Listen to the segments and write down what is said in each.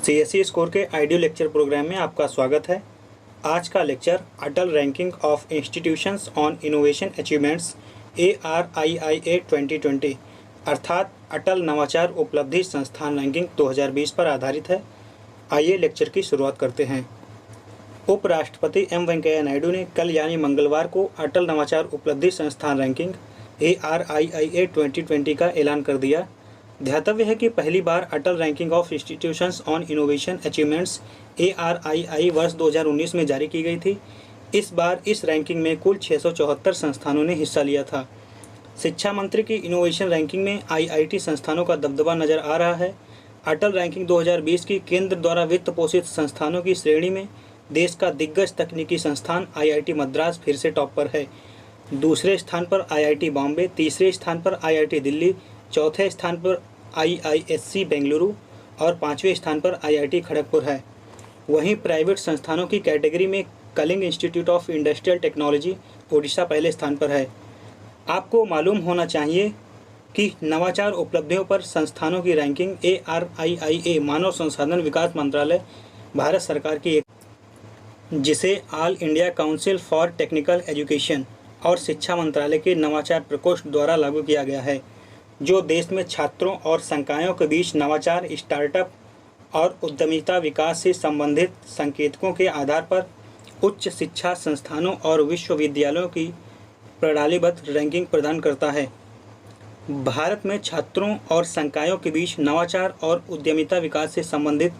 CSC score के audio lecture programme में आपका स्वागत है। आज का lecture Atal ranking of institutions on innovation achievements ARIIA 2020 अर्थात अटल नवाचार उपलब्धि संस्थान रैंकिंग 2020 पर आधारित है। आइए लेक्चर की शुरुआत करते हैं। उपराष्ट्रपति एम वेंकैया नायडू ने कल यानी मंगलवार को अटल नवाचार उपलब्धि संस्थान रैंकिंग ARIIA 2020 का ऐलान कर दिया। ध्यातव्य है कि पहली बार Atal ranking of institutions on innovation achievements ARII वर्ष 2019 में जारी की गई थी। इस बार इस रैंकिंग में कुल 674 संस्थानों ने हिस्सा लिया था। शिक्षा मंत्री की इनोवेशन रैंकिंग में IIT संस्थानों का दबदबा नजर आ रहा है। अटल रैंकिंग 2020 की केंद्र द्वारा वित्त पोषित संस्थानों की श्रेणी में देश का दिग्गज तकनीकी संस्थान IIT मद्रास फिर से टॉप पर है। दूसरे स्थान पर IIT बॉम्बे, तीसरे स्थान पर IIT दिल्ली, चौथे स्थान पर IISc बेंगलुरु और पाँचवें स्थान पर IIT खड़गपुर है। वहीं प्राइवेट संस्थानों की कैटेगरी में Kalinga institute of industrial technology Orissa पहले स्थान पर है। आपको मालूम होना चाहिए कि नवाचार उपलब्धियों पर संस्थानों की रैंकिंग ARIIA मानव संसाधन विकास मंत्रालय भारत सरकार की एक जिसे all India council for technical education और शिक्षा मंत्रालय के नवाचार प्रकोष्ठ द्वारा लागू किया गया है, जो देश में छात्रों और संकायों के बीच नवाचार, स्टार्टअप और उद्यमिता विकास से संबंधित संकेतकों के आधार पर उच्च शिक्षा संस्थानों और विश्वविद्यालयों की प्रणालीबद्ध रैंकिंग प्रदान करता है। भारत में छात्रों और संकायों के बीच नवाचार और उद्यमिता विकास से संबंधित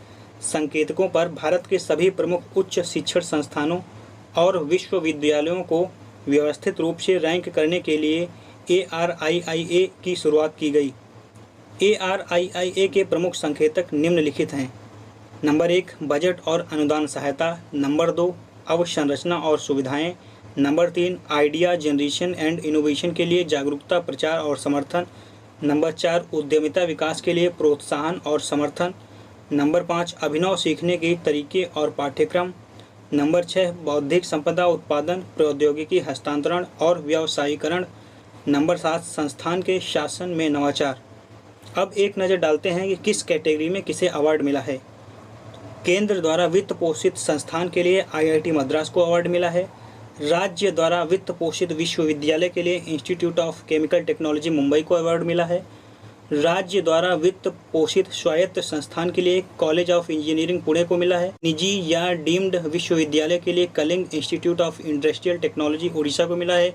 संकेतकों पर भारत के सभी प्रमुख उच्च शिक्षण संस्थानों और विश्वविद्यालयों को व्यवस्थित रूप से रैंक करने के लिए ARIIA की शुरुआत की गई। ARIIA के प्रमुख संकेतक निम्नलिखित हैं। नंबर 1 बजट और अनुदान सहायता, नंबर 2 अवसंरचना और सुविधाएं, number 3 idea generation and innovation के लिए जागरूकता, प्रचार और समर्थन, नंबर 4 उद्यमिता विकास के लिए प्रोत्साहन और समर्थन, नंबर 5 अभिनव सीखने के तरीके और पाठ्यक्रम, नंबर 6 बौद्धिक संपदा उत्पादन, प्रौद्योगिकी हस्तांतरण और व्यावसायीकरण, नंबर 7 संस्थान के शासन में नवाचार। अब एक नज़र डालते हैं कि किस कैटेगरी में किसे अवार्ड मिला है। केंद्र द्वारा वित्त पोषित संस्थान के लिए IIT मद्रास को अवार्ड मिला है। राज्य द्वारा वित्त पोषित विश्वविद्यालय के लिए institute of chemical technology Mumbai को अवार्ड मिला है। राज्य द्वारा वित्त पोषित स्वायत्त संस्थान के लिए कॉलेज ऑफ इंजीनियरिंग पुणे को मिला है। निजी या डीम्ड विश्वविद्यालय के लिए Kalinga institute of industrial technology Orissa को मिला है।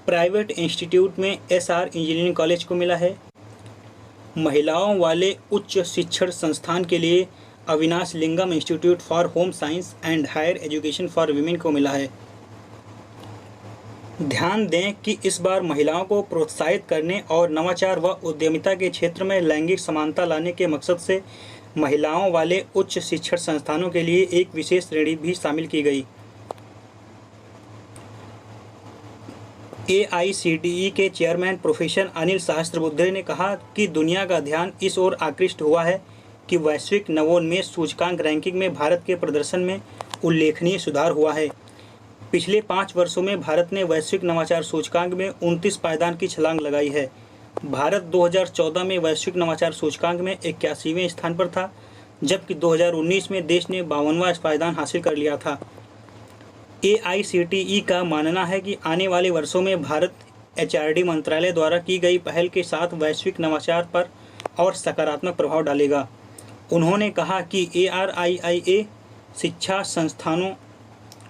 प्राइवेट इंस्टीट्यूट में SR इंजीनियरिंग कॉलेज को मिला है। महिलाओं वाले उच्च शिक्षण संस्थान के लिए Avinashilingam institute for home science and higher education for women को मिला है। ध्यान दें कि इस बार महिलाओं को प्रोत्साहित करने और नवाचार व उद्यमिता के क्षेत्र में लैंगिक समानता लाने के मकसद से महिलाओं वाले उच्च शिक्षण संस्थानों के लिए एक विशेष श्रेणी भी शामिल की गई। AICTE के चेयरमैन प्रोफेसर अनिल सहस्त्रबुद्धे ने कहा कि दुनिया का ध्यान इस ओर आकृष्ट हुआ है कि वैश्विक नवोन्मेष सूचकांक रैंकिंग में भारत के प्रदर्शन में उल्लेखनीय सुधार हुआ है। पिछले 5 वर्षों में भारत ने वैश्विक नवाचार सूचकांक में 29 पायदान की छलांग लगाई है। भारत 2014 में वैश्विक नवाचार सूचकांक में 81वें स्थान पर था, जबकि 2019 में देश ने 52वां पायदान हासिल कर लिया था। AICTE का मानना है कि आने वाले वर्षों में भारत HRD मंत्रालय द्वारा की गई पहल के साथ वैश्विक नवाचार पर और सकारात्मक प्रभाव डालेगा। उन्होंने कहा कि ARIIA शिक्षा संस्थानों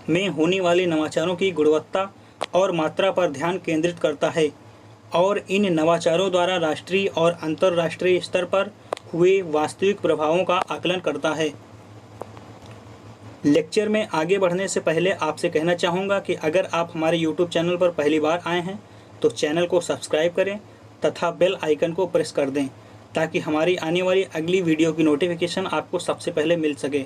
में होने वाले नवाचारों की गुणवत्ता और मात्रा पर ध्यान केंद्रित करता है और इन नवाचारों द्वारा राष्ट्रीय और अंतर्राष्ट्रीय स्तर पर हुए वास्तविक प्रभावों का आकलन करता है। लेक्चर में आगे बढ़ने से पहले आपसे कहना चाहूँगा कि अगर आप हमारे YouTube चैनल पर पहली बार आए हैं तो चैनल को सब्सक्राइब करें तथा बेल आइकन को प्रेस कर दें ताकि हमारी आने वाली अगली वीडियो की नोटिफिकेशन आपको सबसे पहले मिल सके,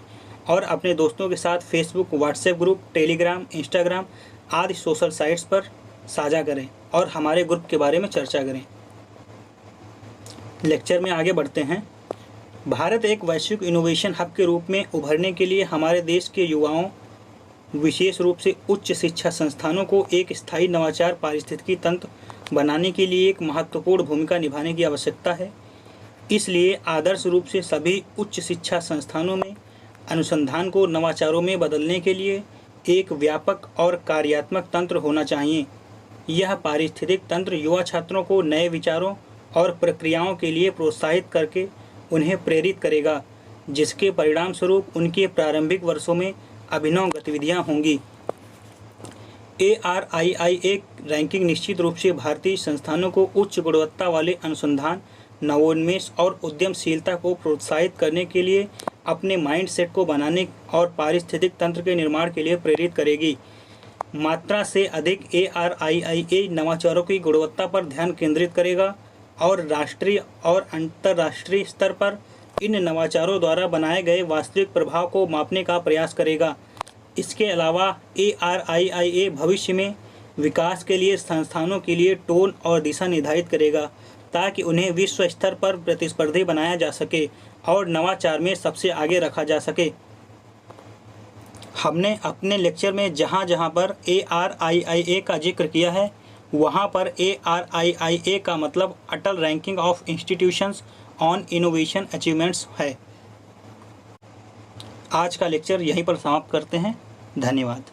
और अपने दोस्तों के साथ Facebook, WhatsApp group, Telegram, Instagram आदि सोशल साइट्स पर साझा करें और हमारे ग्रुप के बारे में चर्चा करें। लेक्चर में आगे बढ़ते हैं। भारत एक वैश्विक इनोवेशन हब के रूप में उभरने के लिए हमारे देश के युवाओं, विशेष रूप से उच्च शिक्षा संस्थानों को एक स्थायी नवाचार पारिस्थितिकी तंत्र बनाने के लिए एक महत्वपूर्ण भूमिका निभाने की आवश्यकता है। इसलिए आदर्श रूप से सभी उच्च शिक्षा संस्थानों में अनुसंधान को नवाचारों में बदलने के लिए एक व्यापक और कार्यात्मक तंत्र होना चाहिए। यह पारिस्थितिक तंत्र युवा छात्रों को नए विचारों और प्रक्रियाओं के लिए प्रोत्साहित करके उन्हें प्रेरित करेगा, जिसके परिणाम स्वरूप उनके प्रारंभिक वर्षों में अभिनव गतिविधियां होंगी। ARIIA रैंकिंग निश्चित रूप से भारतीय संस्थानों को उच्च गुणवत्ता वाले अनुसंधान, नवोन्मेष और उद्यमशीलता को प्रोत्साहित करने के लिए अपने माइंडसेट को बनाने और पारिस्थितिक तंत्र के निर्माण के लिए प्रेरित करेगी। मात्रा से अधिक ARIIA नवाचारों की गुणवत्ता पर ध्यान केंद्रित करेगा और राष्ट्रीय और अंतर्राष्ट्रीय स्तर पर इन नवाचारों द्वारा बनाए गए वास्तविक प्रभाव को मापने का प्रयास करेगा। इसके अलावा ARIIA भविष्य में विकास के लिए संस्थानों के लिए टोन और दिशा निर्धारित करेगा, ताकि उन्हें विश्व स्तर पर प्रतिस्पर्धी बनाया जा सके और नवाचार में सबसे आगे रखा जा सके। हमने अपने लेक्चर में जहाँ पर ARIIA का जिक्र किया है, वहाँ पर ARIIA का मतलब Atal ranking of institutions on innovation achievements है। आज का लेक्चर यहीं पर समाप्त करते हैं। धन्यवाद।